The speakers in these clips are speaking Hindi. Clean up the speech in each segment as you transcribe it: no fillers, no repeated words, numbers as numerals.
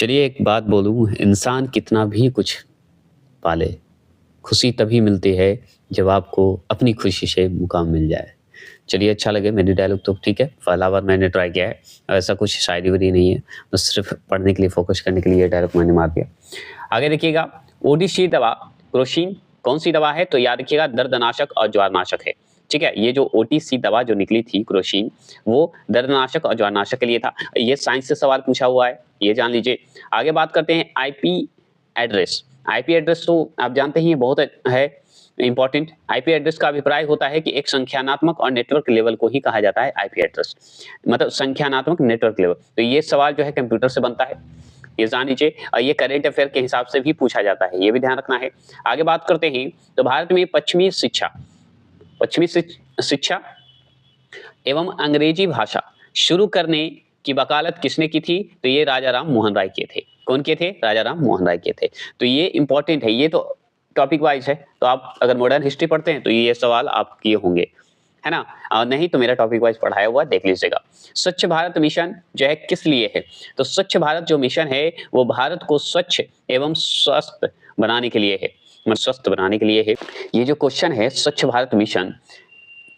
चलिए एक बात बोलूँ, इंसान कितना भी कुछ पाले, खुशी तभी मिलती है जब आपको अपनी खुशी से मुकाम मिल जाए। चलिए अच्छा लगे मेरी डायलॉग तो ठीक है, पहला बार मैंने ट्राई किया है। ऐसा कुछ शायरी-वायरी नहीं है, बस सिर्फ़ पढ़ने के लिए, फ़ोकस करने के लिए ये डायलॉग मैंने मार दिया। आगे देखिएगा, ओडिसी दवा क्रोसिन कौन-सी दवा है? तो याद रखिएगा दर्दनाशक और ज्वारनाशक है। ठीक है? ये जो ओटीसी दवा जो निकली थी क्रोसिन, वो दर्दनाशक और ज्वारनाशक के लिए था। ये साइंस से सवाल पूछा हुआ है, ये जान लीजिए। आगे बात करते हैं आईपी एड्रेस। आईपी एड्रेस तो आप जानते ही हैं बहुत है इंपॉर्टेंट। आईपी एड्रेस का अभिप्राय होता है कि एक संख्यानात्मक और नेटवर्क लेवल को ही कहा जाता है आईपी एड्रेस। मतलब संख्यानात्मक नेटवर्क लेवल। तो ये सवाल जो है कंप्यूटर से बनता है। ये जान लीजिए और ये करंट अफेयर के हिसाब से भी पूछा जाता है, ये भी ध्यान रखना है। आगे बात करते हैं तो भारत में पश्चिमी शिक्षा एवं अंग्रेजी भाषा शुरू करने की वकालत किसने की थी? तो ये राजा राम मोहन राय किए थे। कौन किए थे? राजा राम मोहन राय किए थे। तो ये इंपॉर्टेंट है, ये तो टॉपिक वाइज है। तो आप अगर मॉडर्न हिस्ट्री पढ़ते हैं तो ये सवाल आप किए होंगे, है ना? नहीं तो मेरा टॉपिक वाइज पढ़ाया हुआ देख लीजिएगा। स्वच्छ भारत मिशन जो है किस लिए है? तो स्वच्छ भारत जो मिशन है वो भारत को स्वच्छ एवं स्वस्थ बनाने के लिए है। स्वस्थ बनाने के लिए है। ये जो क्वेश्चन है स्वच्छ भारत मिशन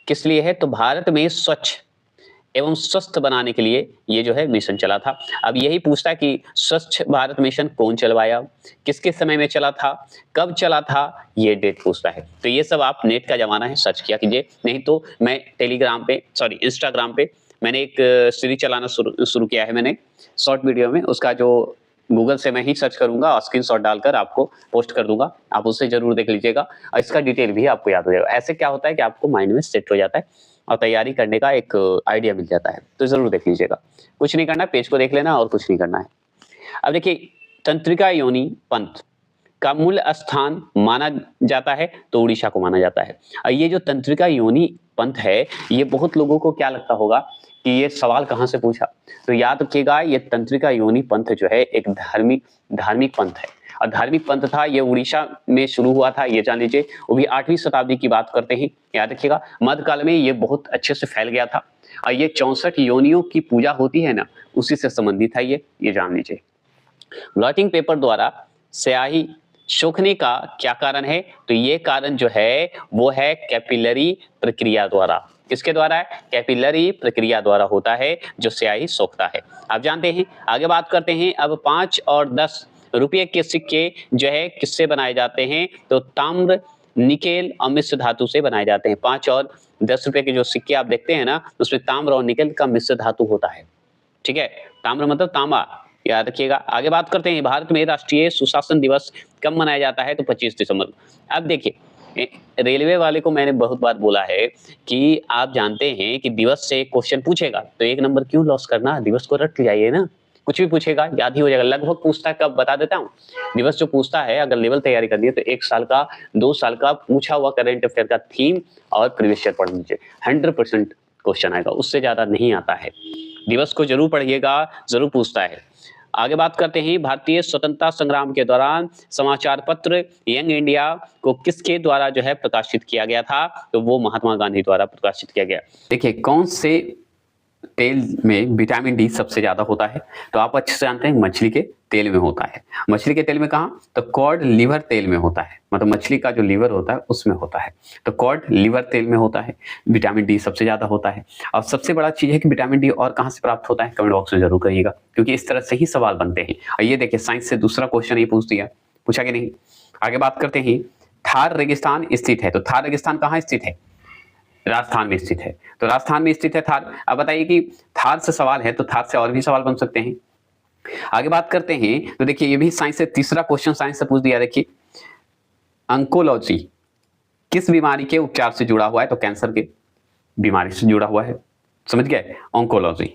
किस लिए है? तो भारत में स्वच्छ एवं स्वस्थ बनाने के लिए ये जो है मिशन चला था। अब यही पूछता है कि स्वच्छ भारत मिशन कौन चलवाया, किसके समय में चला था, कब चला था, ये डेट पूछता है। तो ये सब आप नेट का जमाना है, सर्च किया कीजिए। नहीं तो मैं इंस्टाग्राम पे मैंने एक सीरीज चलाना शुरू किया है मैंने शॉर्ट वीडियो में। उसका जो गूगल से मैं ही सर्च करूंगा और स्क्रीनशॉट डालकर आपको पोस्ट कर दूंगा, आप उससे जरूर देख लीजिएगा और इसका डिटेल भी आपको याद हो जाएगा। ऐसे क्या होता है कि आपको माइंड में सेट हो जाता है और तैयारी करने का एक आइडिया मिल जाता है। तो जरूर देख लीजिएगा। कुछ नहीं करना, पेज को देख लेना और कुछ नहीं करना है। अब देखिए, तंत्रिका योनि पंथ का मूल स्थान माना जाता है तो उड़ीसा को माना जाता है। और ये जो तंत्रिका योनि पंथ है, ये बहुत लोगों को क्या लगता होगा कि ये सवाल कहाँ से पूछा? तो याद रखिएगा, ये तंत्रिका योनि पंथ जो है एक धार्मिक पंथ है और धार्मिक पंथ था। ये उड़ीसा में शुरू हुआ था, ये जान लीजिए। वो भी 8वीं शताब्दी की बात करते हैं, याद रखिएगा। मध्यकाल में ये बहुत अच्छे से फैल गया था और ये 64 योनियों की पूजा होती है ना, उसी से संबंधित है ये जान लीजिए। ब्लॉटिंग पेपर द्वारा स्याही सोखने का क्या कारण है? तो ये कारण जो है वो है कैपिलरी प्रक्रिया द्वारा। किसके द्वारा है? कैपिलरी प्रक्रिया द्वारा होता है जो स्याही सोखता है। आप जानते हैं। आगे बात करते हैं। अब 5 और 10 रुपये के सिक्के जो है किससे बनाए जाते हैं? तो ताम्र, निकेल और मिश्र धातु से बनाए जाते हैं। 5 और 10 रुपये के जो सिक्के आप देखते हैं ना, उसमें ताम्र और निकेल का मिश्र धातु होता है। ठीक है? ताम्र मतलब तांबा, याद रखिएगा। आगे बात करते हैं। भारत में राष्ट्रीय सुशासन दिवस कब मनाया जाता है? तो 25 दिसंबर। अब देखिए, रेलवे वाले को मैंने बहुत बार बोला है कि आप जानते हैं कि दिवस से क्वेश्चन पूछेगा तो 1 नंबर क्यों लॉस करना, दिवस को रट जाइए ना। कुछ भी पूछेगा याद ही हो जाएगा। लगभग पूछता है, कब बता देता हूँ। दिवस जो पूछता है, अगर लेवल तैयारी करनी है तो 1 साल का 2 साल का पूछा हुआ करंट अफेयर का थीम और प्रीवियस ईयर पढ़ लीजिए। 100% क्वेश्चन आएगा, उससे ज्यादा नहीं आता है। दिवस को जरूर पढ़िएगा, जरूर पूछता है। आगे बात करते हैं। भारतीय स्वतंत्रता संग्राम के दौरान समाचार पत्र यंग इंडिया को किसके द्वारा जो है प्रकाशित किया गया था? तो वो महात्मा गांधी द्वारा प्रकाशित किया गया। देखिए, कौन से तेल में विटामिन डी सबसे ज्यादा होता है? तो आप अच्छे से जानते हैं, मछली के तेल में होता है। मछली के तेल में कहाँ? तो कॉड लिवर तेल में होता है। मतलब मछली का जो लिवर होता है उसमें होता है। तो कॉड लिवर तेल में होता है। विटामिन डी सबसे ज्यादा होता है। और सबसे बड़ा चीज है कि विटामिन डी और कहाँ से प्राप्त होता है? कमेंट बॉक्स में जरूर करिएगा, क्योंकि इस तरह से ही सवाल बनते हैं। और ये देखिए, साइंस से दूसरा क्वेश्चन ये पूछा कि नहीं। आगे बात करते हैं। थार रेगिस्तान स्थित है। तो थार रेगिस्तान कहाँ स्थित है? राजस्थान में स्थित है। तो राजस्थान में स्थित है थार। अब बताइए कि थार से सवाल है तो थार से और भी सवाल बन सकते हैं। आगे बात करते हैं। तो देखिए, ये भी साइंस से तीसरा क्वेश्चन साइंस से पूछ दिया। देखिए, ऑन्कोलॉजी किस बीमारी के उपचार से जुड़ा हुआ है? तो कैंसर के बीमारी से जुड़ा हुआ है। समझ गए? ऑन्कोलॉजी।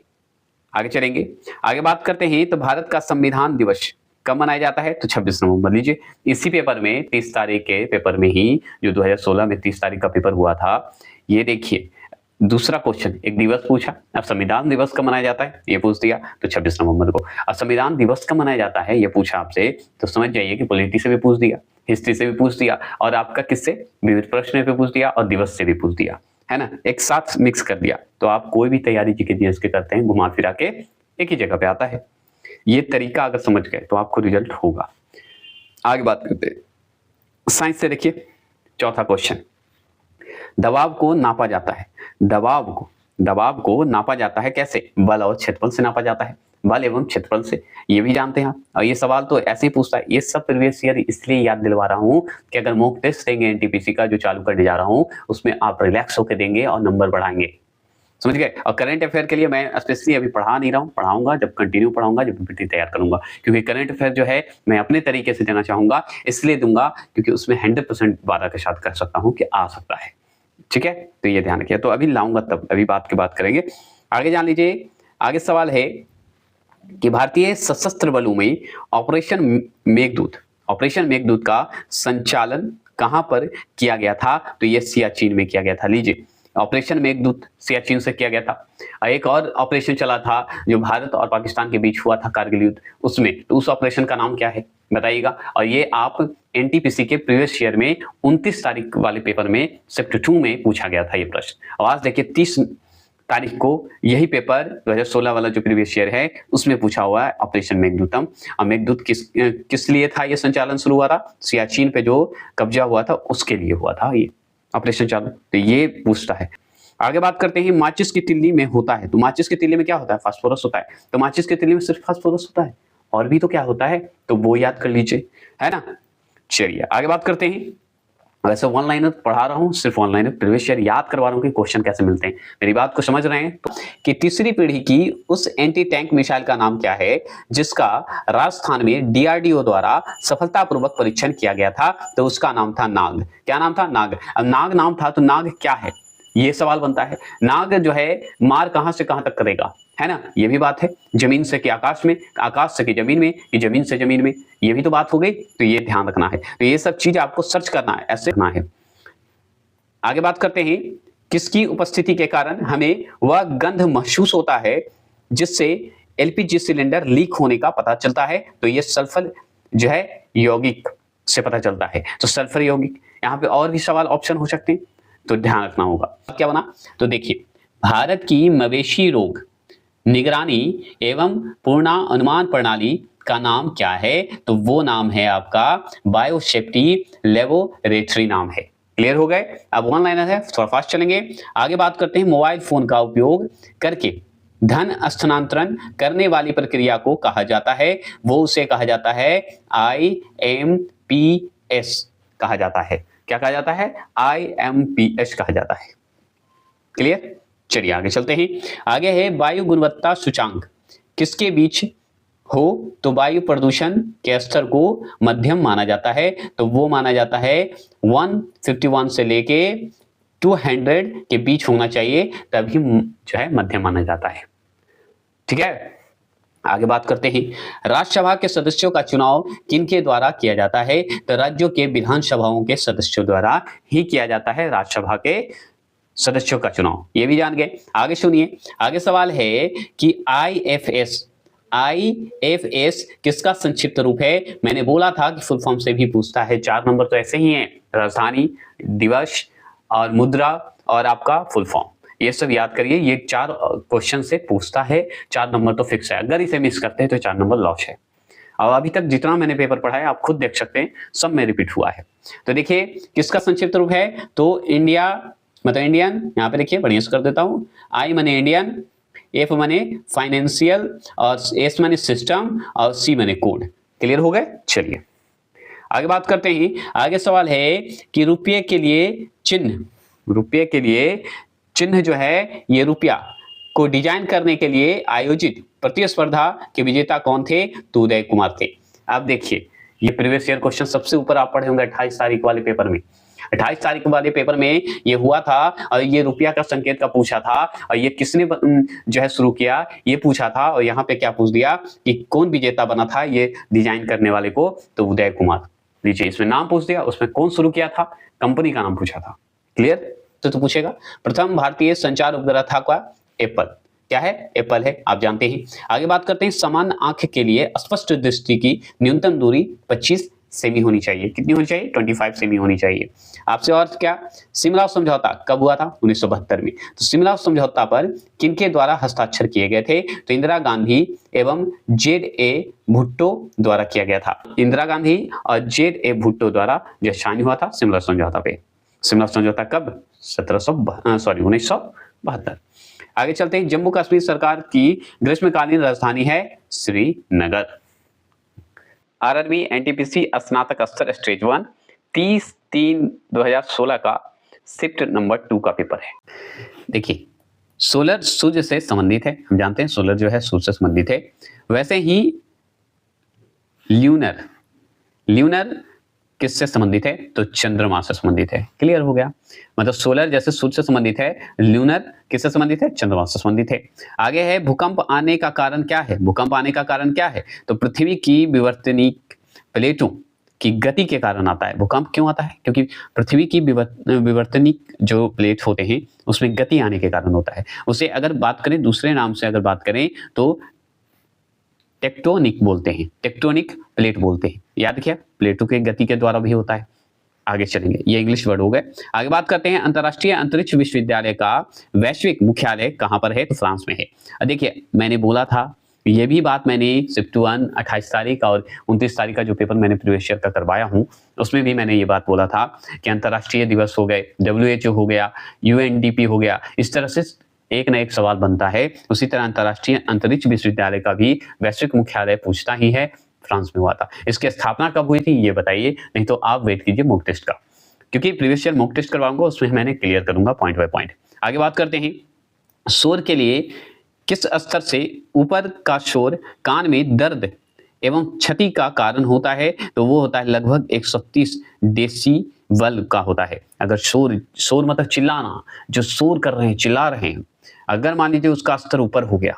आगे चलेंगे। आगे बात करते हैं। तो भारत का संविधान दिवस कब मनाया जाता है? तो 26 नवंबर। लीजिए, इसी पेपर में 30 तारीख के पेपर में ही, जो 2016 में 30 तारीख का पेपर हुआ था, ये देखिए दूसरा क्वेश्चन एक दिवस पूछा। अब संविधान दिवस कब मनाया जाता है ये पूछ दिया, तो 26 नवंबर को। अब संविधान दिवस कब मनाया जाता है ये पूछा आपसे, तो समझ जाइए कि पॉलिटी से भी पूछ दिया, हिस्ट्री से भी पूछ दिया, और आपका किससे, विविध प्रश्न पे पूछ दिया, और दिवस से भी पूछ दिया, है ना, एक साथ मिक्स कर दिया। तो आप कोई भी तैयारी जीके जीएस के करते हैं, घुमा फिरा के एक ही जगह पे आता है। ये तरीका अगर समझ गए तो आपको रिजल्ट होगा। आगे बात करते हैं साइंस से। देखिए चौथा क्वेश्चन, दबाव को नापा जाता है। दबाव को नापा जाता है कैसे? बल और क्षेत्रफल से नापा जाता है, बल एवं क्षेत्रफल से, ये भी जानते हैं आप। और ये सवाल तो ऐसे ही पूछता है, ये सब प्रीवियस ईयर इसलिए याद दिलवा रहा हूं कि अगर मॉक टेस्ट देंगे एनटीपीसी का जो चालू करने जा रहा हूं उसमें आप रिलैक्स होकर देंगे और नंबर बढ़ाएंगे, समझ गए। और करंट अफेयर के लिए मैं स्पेशली अभी पढ़ा नहीं रहा हूँ, पढ़ाऊंगा जब कंटिन्यू पढ़ाऊंगा, जब पीपीटी तैयार करूंगा, क्योंकि करंट अफेयर जो है मैं अपने तरीके से देना चाहूंगा, इसलिए दूंगा क्योंकि उसमें 100% वादा के साथ कर सकता हूँ कि आ सकता है, ठीक है। तो ये ध्यान रखिए, तो अभी लाऊंगा तब, अभी बात की बात करेंगे। आगे जान लीजिए, आगे सवाल है कि भारतीय सशस्त्र बलों में ऑपरेशन मेघदूत का संचालन कहां पर किया गया था? तो ये सियाचिन में किया गया था। लीजिए, ऑपरेशन मेघदूत सियाचिन से किया गया था। एक और ऑपरेशन चला था जो भारत और पाकिस्तान के बीच हुआ था, कारगिल युद्ध, उसमें, तो उस ऑपरेशन का नाम क्या है बताइएगा। और ये आप एनटीपीसी के प्रीवियस ईयर में 29 तारीख वाले पेपर में शिफ्ट 2 में पूछा गया था ये प्रश्न। और आज देखिए 30 तारीख को यही पेपर 2016 वाला जो प्रीवियस ईयर है उसमें पूछा हुआ है ऑपरेशन मेघदूतम। और मेघदूत किस लिए था ये संचालन शुरू हुआ था? सियाचिन पे जो कब्जा हुआ था उसके लिए हुआ था ये ऑपरेशन चालू, तो ये पूछता है। आगे बात करते हैं, माचिस की तिल्ली में होता है, तो माचिस की तिल्ली में क्या होता है? फास्फोरस होता है। तो माचिस की तिल्ली में सिर्फ फास्फोरस होता है, और भी तो क्या होता है, तो वो याद कर लीजिए, है ना। चलिए आगे बात करते हैं। वैसे वन लाइनर पढ़ा रहा हूं, सिर्फ वन लाइनर प्रीवियस ईयर याद करवा रहा हूं कि क्वेश्चन कैसे मिलते हैं, मेरी बात को समझ रहे हैं। तो कि तीसरी पीढ़ी की उस एंटी टैंक मिसाइल का नाम क्या है जिसका राजस्थान में डीआरडीओ द्वारा सफलतापूर्वक परीक्षण किया गया था? तो उसका नाम था नाग। क्या नाम था? नाग। अब नाग नाम था तो नाग क्या है, ये सवाल बनता है। नाग जो है मार कहां से कहां तक करेगा, है ना, ये भी बात है। जमीन से कि आकाश में, आकाश से कि जमीन में, कि जमीन से जमीन में, ये भी तो बात हो गई। तो ये ध्यान रखना है, तो ये सब चीज आपको सर्च करना है, ऐसे करना है। आगे बात करते हैं, किसकी उपस्थिति के कारण हमें वह गंध महसूस होता है जिससे एलपीजी सिलेंडर लीक होने का पता चलता है? तो ये सल्फर जो है यौगिक से पता चलता है। तो सल्फर यौगिक, यहाँ पे और भी सवाल ऑप्शन हो सकते हैं, तो ध्यान रखना होगा। क्या बना? तो देखिए, भारत की मवेशी रोग निगरानी एवं पूर्वानुमान प्रणाली का नाम क्या है? तो वो नाम है आपका बायोसेफ्टी लेबोरेटरी नाम है। क्लियर हो गए? अब वन लाइनर है, थोड़ा फास्ट चलेंगे। आगे बात करते हैं, मोबाइल फोन का उपयोग करके धन स्थानांतरण करने वाली प्रक्रिया को कहा जाता है? वो उसे कहा जाता है IMPS कहा जाता है। क्या कहा जाता है? IMPS कहा जाता है। क्लियर? चलिए आगे चलते हैं। आगे है वायु गुणवत्ता सूचांक किसके बीच हो? तो वायु प्रदूषण के स्तर को मध्यम माना जाता है, तो वो माना जाता है 151 से लेके 200 के बीच होना चाहिए, तभी जो है मध्यम माना जाता है, ठीक है। आगे बात करते हैं, राज्यसभा के सदस्यों का चुनाव किनके द्वारा किया जाता है? तो राज्यों के विधानसभाओं के सदस्यों द्वारा ही किया जाता है राज्यसभा के सदस्यों का चुनाव, ये भी जान गए। आगे सुनिए, आगे सवाल है कि IFS किसका संक्षिप्त रूप है? मैंने बोला था कि फुल फॉर्म से भी पूछता है, 4 नंबर तो ऐसे ही हैं, राजधानी, दिवस और मुद्रा और आपका फुल फॉर्म, ये सब याद करिए। ये 4 क्वेश्चन से पूछता है, 4 नंबर तो फिक्स है, अगर इसे मिस करते हैं तो 4 नंबर लॉस है। और अभी तक जितना मैंने पेपर पढ़ा है आप खुद देख सकते हैं, सब में रिपीट हुआ है। तो देखिए किसका संक्षिप्त रूप है? तो इंडिया मतलब इंडियन, यहाँ पे देखिए बढ़िया से कर देता हूँ, I माने इंडियन, F माने फाइनेंशियल, और S माने सिस्टम, और C माने कोड। क्लियर हो गए? चलिए आगे बात करते हैं। आगे सवाल है कि रुपये के लिए चिन्ह जो है, ये रुपया को डिजाइन करने के लिए आयोजित प्रतिस्पर्धा के विजेता कौन थे? तो उदय कुमार थे। अब देखिए, ये प्रीवियस ईयर क्वेश्चन सबसे ऊपर आप पढ़े होंगे 28 तारीख वाले पेपर में। 28 तारीख वाले पेपर में ये हुआ था, और ये रुपया का संकेत का पूछा था, और ये किसने जो है शुरू किया ये पूछा था, और यहाँ पे क्या पूछ दिया कि कौन विजेता बना था ये डिजाइन करने वाले को? तो उदय कुमार। लीजिए, इसमें नाम पूछ दिया, उसमें कौन शुरू किया था, कंपनी का नाम पूछा था। क्लियर? तो पूछेगा प्रथम भारतीय संचार उपग्रह था क्या? एप्पल। क्या है? एप्पल है, आप जानते हैं। आगे बात करते हैं, समान आंख के लिए स्पष्ट दृष्टि की न्यूनतम दूरी 25 सेमी होनी चाहिए। कितनी होनी चाहिए? 25 सेमी होनी चाहिए। आपसे और क्या, सिमला समझौता कब हुआ था? 1972 में। तो सिमला समझौता पर किनके द्वारा हस्ताक्षर किए गए थे? तो इंदिरा गांधी एवं जेड.ए. भुट्टो द्वारा किया गया था। इंदिरा गांधी और जेड.ए. भुट्टो द्वारा जो साइन हुआ था सिमला समझौता पे। सिमला समझौता कब? 1972। आगे चलते हैं, जम्मू कश्मीर सरकार की ग्रीष्मकालीन राजधानी है श्रीनगर। आरआरबी एनटीपीसी स्नातक स्तर स्टेज 1 30/3/2016 का शिफ्ट नंबर 2 का पेपर है। देखिए, सोलर सूर्य से संबंधित है, हम जानते हैं सोलर जो है सूर्य से संबंधित है। वैसे ही ल्यूनर किससे संबंधित है? तो चंद्रमा से संबंधित है। क्लियर हो गया? मतलब सोलर जैसे सूर्य से संबंधित है, ल्यूनर किससे संबंधित है? चंद्रमा से संबंधित है। आगे है, भूकंप आने का कारण क्या है? भूकंप आने का कारण क्या है? तो पृथ्वी की विवर्तनिक प्लेटों की गति के कारण आता है। भूकंप क्यों आता है? क्योंकि पृथ्वी की विवर्तनिक जो प्लेट होते हैं उसमें गति आने के कारण होता है। उसे अगर बात करें दूसरे नाम से अगर बात करें तो टेक्टोनिक बोलते हैं, टेक्टोनिक प्लेट बोलते हैं। याद रखिए, प्लेटों के गति के द्वारा भी होता है। आगे चलेंगे, ये इंग्लिश वर्ड हो गए। आगे बात करते हैं, अंतर्राष्ट्रीय अंतरिक्ष विश्वविद्यालय का वैश्विक मुख्यालय कहां पर है? तो फ्रांस में है। देखिए, मैंने बोला था, ये भी बात मैंने शिफ्ट 1 28 तारीख और 29 तारीख का जो पेपर मैंने प्रीवियस ईयर का करवाया हूं, उसमें भी मैंने ये बात बोला था कि अंतर्राष्ट्रीय दिवस हो गए, WHO हो गया, UNDP हो गया, इस तरह से एक ना एक सवाल बनता है। उसी तरह अंतर्राष्ट्रीय अंतरिक्ष विश्वविद्यालय का भी वैश्विक मुख्यालय पूछता ही है, फ्रांस में हुआ था। इसकी स्थापना कब हुई थी ये बताइए, नहीं तो आप वेट कीजिए मॉक टेस्ट का, क्योंकि प्रीवियस ईयर मॉक टेस्ट करवाऊंगा, उसमें मैंने क्लियर करूंगा पॉइंट बाय पॉइंट। आगे बात करते हैं, शोर के लिए किस स्तर से ऊपर का शोर कान में दर्द एवं क्षति का कारण होता है? तो वो होता है लगभग 130 डेसिबल का होता है। अगर शोर मतलब चिल्लाना, जो शोर कर रहे हैं, चिल्ला रहे हैं, अगर मान लीजिए उसका स्तर ऊपर हो गया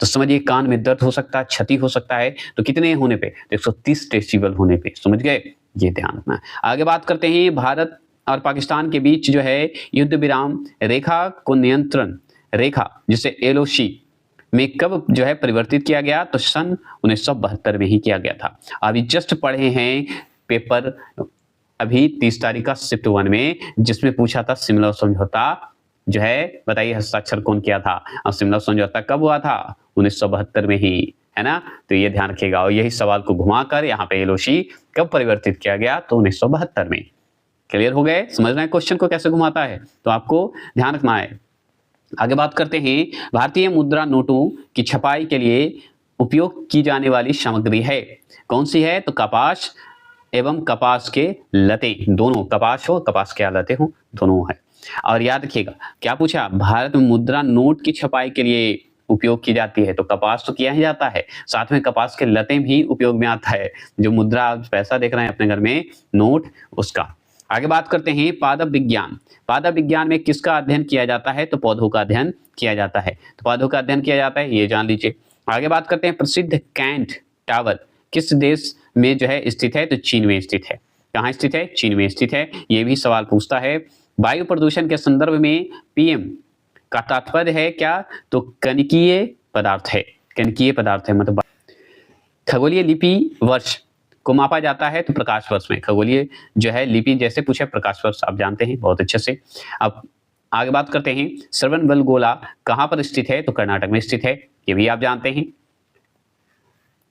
तो समझिए कान में दर्द हो सकता है, क्षति हो सकता है। तो कितने होने पे? 130 डेसिबल होने पे। समझ गए? ये ध्यान रखना। आगे बात करते हैं, भारत और पाकिस्तान के बीच जो है युद्ध विराम रेखा को नियंत्रण रेखा जिसे LOC में कब जो है परिवर्तित किया गया? तो सन 1972 में ही किया गया था। अभी जस्ट पढ़े हैं पेपर अभी 30 तारीख का शिफ्ट 1 में, जिसमें पूछा था सिमला समझौता जो है, बताइए हस्ताक्षर कौन किया था? और सिमला समझौता कब हुआ था? 1972 में ही, है ना? तो ये ध्यान रखिएगा। और यही सवाल को घुमाकर यहाँ पे LOC कब परिवर्तित किया गया? तो 1972 में। क्लियर हो गए? समझ रहे हैं क्वेश्चन को कैसे घुमाता है? तो आपको ध्यान रखना है। आगे बात करते हैं, भारतीय मुद्रा नोटों की छपाई के लिए उपयोग की जाने वाली सामग्री है, कौन सी है? तो कपास एवं कपास के लते, दोनों, कपास हो कपास के लते हो, दोनों है। और याद रखिएगा क्या पूछा? भारत में मुद्रा नोट की छपाई के लिए उपयोग की जाती है, तो कपास तो किया ही जाता है, साथ में कपास के लते भी उपयोग में आता है। जो मुद्रा पैसा देख रहे हैं अपने घर में, नोट, उसका। आगे बात करते हैं, पादप विज्ञान। पादप विज्ञान में किसका अध्ययन किया जाता है? तो पौधों का अध्ययन किया जाता है। तो पौधों का अध्ययन किया जाता है, ये जान लीजिए। आगे बात करते हैं, प्रसिद्ध कैंट टावर किस देश में जो है स्थित है? तो चीन में स्थित है। कहाँ स्थित है? चीन में स्थित है। ये भी सवाल पूछता है। वायु प्रदूषण के संदर्भ में PM का तात्पर्य है क्या? तो कणकीय पदार्थ है। कणकीय पदार्थ है मतलब खगोलीय लिपि वर्ष को मापा जाता है, तो प्रकाश वर्ष में। खगोलीय जो है लिपि जैसे पूछे, प्रकाश वर्ष आप जानते हैं बहुत अच्छे से। अब आगे बात करते हैं, श्रवणबेलगोला कहाँ पर स्थित है? तो कर्नाटक में स्थित है, ये भी आप जानते हैं।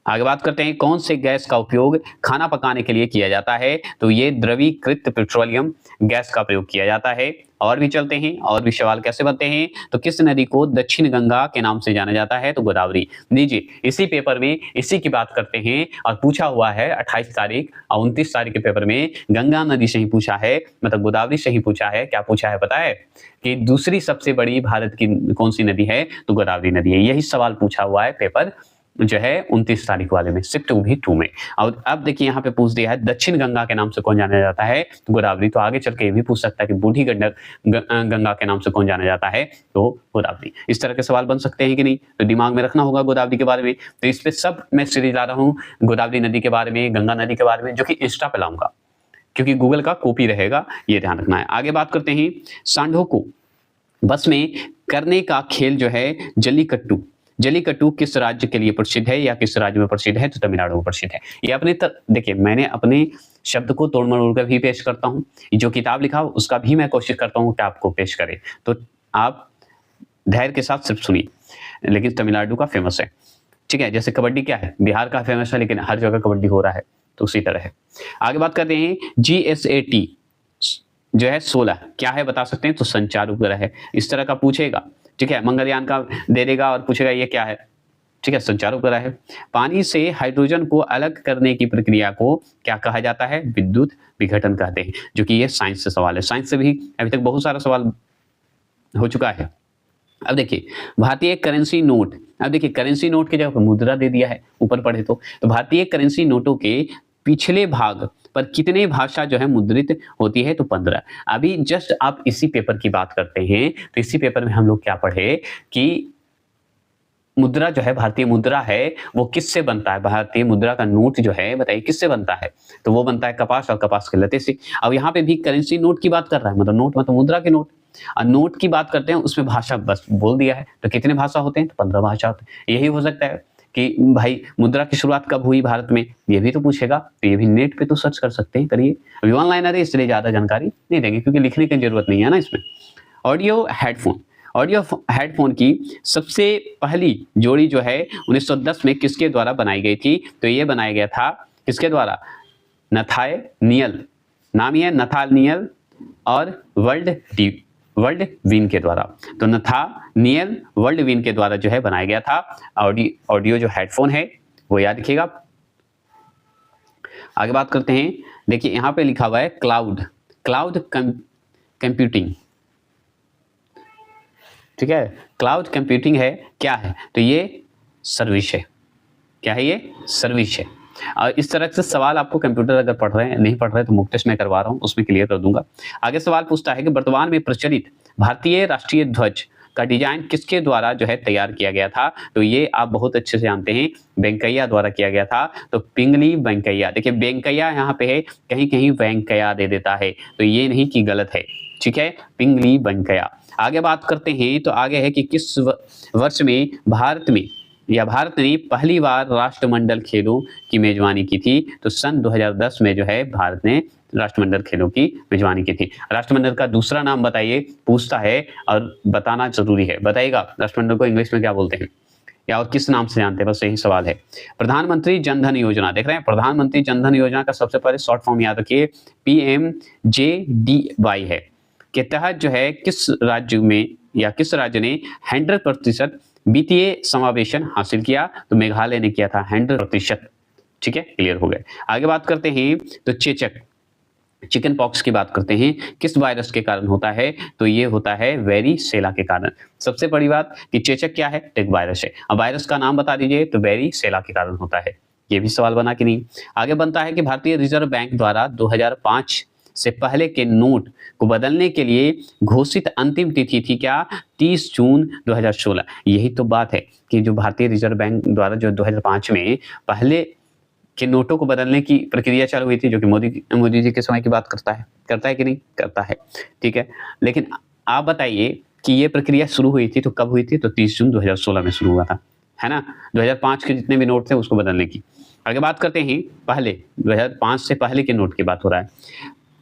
आगे बात करते हैं, कौन से गैस का उपयोग खाना पकाने के लिए किया जाता है? तो ये द्रवीकृत पेट्रोलियम गैस का प्रयोग किया जाता है। और भी चलते हैं, और भी सवाल कैसे बनते हैं। तो किस नदी को दक्षिण गंगा के नाम से जाना जाता है? तो गोदावरी। लीजिए, इसी पेपर में इसी की बात करते हैं, और पूछा हुआ है 28 तारीख और 29 तारीख के पेपर में गंगा नदी से ही पूछा है, मतलब गोदावरी से ही पूछा है। क्या पूछा है पता है? कि दूसरी सबसे बड़ी भारत की कौन सी नदी है? तो गोदावरी नदी है। यही सवाल पूछा हुआ है पेपर जो है 29 तारीख वाले में, शिफ्ट भी 2 में। और अब देखिए यहाँ पे पूछ दिया है, दक्षिण गंगा के नाम से कौन जाना जाता है? तो गोदावरी। तो आगे चल के ये भी पूछ सकता है कि बूढ़ी गंगा के नाम से कौन जाना जाता है? तो गोदावरी। इस तरह के सवाल बन सकते हैं कि नहीं? तो दिमाग में रखना होगा गोदावरी के बारे में। तो इस पे सब मैं सीरीज ला रहा हूँ, गोदावरी नदी के बारे में, गंगा नदी के बारे में, जो कि इंस्टा पे लाऊंगा, क्योंकि गूगल का कॉपी रहेगा, ये ध्यान रखना है। आगे बात करते हैं, सांडों को बस में करने का खेल जो है जल्लीकट्टू जलीकट्टू किस राज्य के लिए प्रसिद्ध है या किस राज्य में प्रसिद्ध है? तो तमिलनाडु में प्रसिद्ध है। ये अपने देखिए, मैंने अपने शब्द को तोड़ मरोड़ कर भी पेश करता हूँ, जो किताब लिखा हो उसका भी मैं कोशिश करता हूँ कि आपको पेश करें, तो आप धैर्य के साथ सिर्फ सुनिए। लेकिन तमिलनाडु का फेमस है, ठीक है। जैसे कबड्डी क्या है, बिहार का फेमस है, लेकिन हर जगह कबड्डी हो रहा है, तो उसी तरह है। आगे बात करते हैं, GSAT जो है 16 क्या है बता सकते हैं? तो संचार उपग्रह है। इस तरह का पूछेगा, ठीक है, मंगलयान का दे देगा और पूछेगा ये क्या है, ठीक है, संचार उपग्रह है। पानी से हाइड्रोजन को अलग करने की प्रक्रिया को क्या कहा जाता है? विद्युत विघटन कहते हैं, जो कि ये साइंस से सवाल है। साइंस से भी अभी तक बहुत सारा सवाल हो चुका है। अब देखिए, भारतीय करेंसी नोट, अब देखिए करेंसी नोट की जगह पर मुद्रा दे दिया है, ऊपर पढ़े तो भारतीय करेंसी नोटों के पिछले भाग पर कितने भाषा जो है मुद्रित होती है? तो 15। अभी जस्ट आप इसी पेपर की बात करते हैं, तो इसी पेपर में हम लोग क्या पढ़े कि मुद्रा जो है, भारतीय मुद्रा है, वो किससे बनता है? भारतीय मुद्रा का नोट जो है, बताइए किससे बनता है? तो वो बनता है कपास और कपास के लते से। अब यहाँ पे भी करेंसी नोट की बात कर रहा है, मतलब नोट मतलब मुद्रा के नोट, और नोट की बात करते हैं, उसमें भाषा बस बोल दिया है, तो कितने भाषा होते हैं? तो 15 भाषा होते हैं। यही हो सकता है कि भाई मुद्रा की शुरुआत कब हुई भारत में, ये भी तो पूछेगा, तो ये भी नेट पे तो सर्च कर सकते हैं, करिए। अभी ऑनलाइन है इसलिए ज्यादा जानकारी नहीं देंगे, क्योंकि लिखने की जरूरत नहीं है ना इसमें। ऑडियो हेडफोन, ऑडियो हेडफोन की सबसे पहली जोड़ी जो है 1910 में किसके द्वारा बनाई गई थी? तो ये बनाया गया था किसके द्वारा? नथानियल, नाम ही है नथानियल, और वर्ल्ड विन के द्वारा। तो नथानियल वर्ल्ड विन के द्वारा जो है बनाया गया था ऑडियो जो हेडफोन है, वो याद रखिएगा। आगे बात करते हैं, देखिए यहाँ पे लिखा हुआ है क्लाउड कंप्यूटिंग, ठीक है। क्लाउड कंप्यूटिंग है, क्या है? तो ये सर्विस है। क्या है ये? सर्विस है। और इस तरह से सवाल आपको कंप्यूटर अगर पढ़ रहे हैं, नहीं पढ़ रहे हैं, तो मुफ्त टेस्ट में करवा रहा हूँ, उसमें क्लियर कर दूंगा। आगे सवाल पूछता है कि वर्तमान में प्रचलित भारतीय राष्ट्रीय ध्वज का डिजाइन किसके द्वारा जो है तैयार किया गया था? तो ये आप बहुत अच्छे से जानते हैं, वेंकैया द्वारा किया गया था। तो पिंगली वेंकैया, देखिए वेंकैया यहाँ पे है, कहीं कहीं वेंकैया दे देता है, तो ये नहीं कि गलत है, ठीक है, पिंगली वेंकैया। आगे बात करते हैं, तो आगे है कि किस वर्ष में भारत ने पहली बार राष्ट्रमंडल खेलों की मेजबानी की थी? तो सन 2010 में जो है भारत ने राष्ट्रमंडल खेलों की मेजबानी की थी। राष्ट्रमंडल का दूसरा नाम बताइए, पूछता है और बताना जरूरी है। बताइएगा राष्ट्रमंडल को इंग्लिश में क्या बोलते हैं, या और किस नाम से जानते हैं? बस यही सवाल है। प्रधानमंत्री जनधन योजना, देख रहे हैं, प्रधानमंत्री जनधन योजना का सबसे पहले शॉर्ट फॉर्म याद रखिए, PMJDY है, के तहत जो है किस राज्य में या किस राज्य ने 100% वित्तीय समावेशन हासिल किया? तो मेघालय ने किया था 100%, ठीक है, क्लियर हो गए। आगे बात करते हैं, तो चिकन पॉक्स की बात करते हैं, किस वायरस के कारण होता है? तो ये होता है वेरिसेला के कारण। सबसे बड़ी बात कि चेचक क्या है? एक वायरस है। अब वायरस का नाम बता दीजिए, तो वेरिसेला के कारण होता है। ये भी सवाल बना कि नहीं? आगे बनता है कि भारतीय रिजर्व बैंक द्वारा 2005 से पहले के नोट को बदलने के लिए घोषित अंतिम तिथि थी क्या? 30 जून 2016। यही तो बात है कि जो भारतीय रिजर्व बैंक द्वारा जो 2005 में पहले के नोटों को बदलने की प्रक्रिया चालू हुई थी, जो कि मोदी जी के समय की बात करता है कि नहीं करता है, ठीक है। लेकिन आप बताइए कि ये प्रक्रिया शुरू हुई थी तो कब हुई थी? तो 30 जून 2016 में शुरू हुआ था, है ना। 2005 के जितने भी नोट थे उसको बदलने की। आगे बात करते हैं, पहले 2005 से पहले के नोट की बात हो रहा है।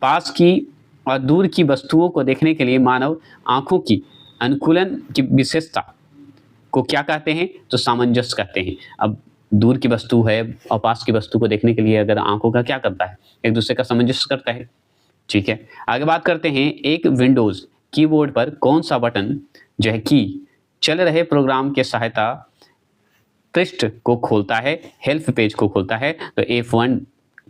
पास की और दूर की वस्तुओं को देखने के लिए मानव आंखों की अनुकूलन की विशेषता को क्या कहते हैं? तो सामंजस्य कहते हैं। अब दूर की वस्तु है और पास की वस्तु को देखने के लिए अगर आंखों का क्या करता है? एक दूसरे का सामंजस्य करता है, ठीक है। आगे बात करते हैं, एक विंडोज कीबोर्ड पर कौन सा बटन जो है की चल रहे प्रोग्राम के सहायता पृष्ठ को खोलता है, हेल्प पेज को खोलता है? तो F1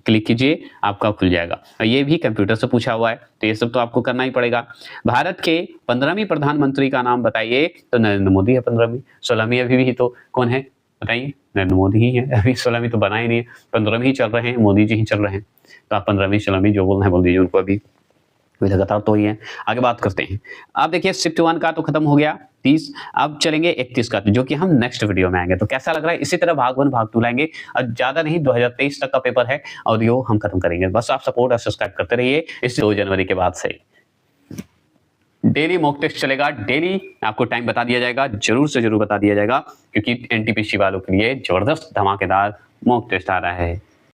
क्लिक कीजिए, आपका खुल जाएगा। और ये भी कंप्यूटर से पूछा हुआ है, तो ये सब तो आपको करना ही पड़ेगा। भारत के 15वीं प्रधानमंत्री का नाम बताइए? तो नरेंद्र मोदी है 15वीं। 16वीं अभी भी तो कौन है बताइए? नरेंद्र मोदी ही है। अभी 16वीं तो बना ही नहीं है, 15वीं चल रहे हैं, मोदी जी ही चल रहे हैं। तो आप 15वीं 16वीं जो बोलना है बोल दीजिए उनको, अभी लगातार तो ही है। आगे बात करते हैं, अब देखिए शिफ्ट 1 का तो खत्म हो गया, 30। अब चलेंगे 31 का, जो कि हम नेक्स्ट वीडियो में आएंगे। तो कैसा लग रहा है? इसी तरह भाग 1 भाग 2 लाएंगे, और ज्यादा नहीं, 2023 तक का पेपर है और यो हम खत्म करेंगे। बस आप सपोर्ट और सब्सक्राइब करते रहिए इस 2 जनवरी के बाद से। डेली मॉक टेस्ट चलेगा, डेली आपको टाइम बता दिया जाएगा, जरूर से जरूर बता दिया जाएगा, क्योंकि एनटीपीसी वालों के लिए जबरदस्त धमाकेदार मॉक टेस्ट आ रहा है।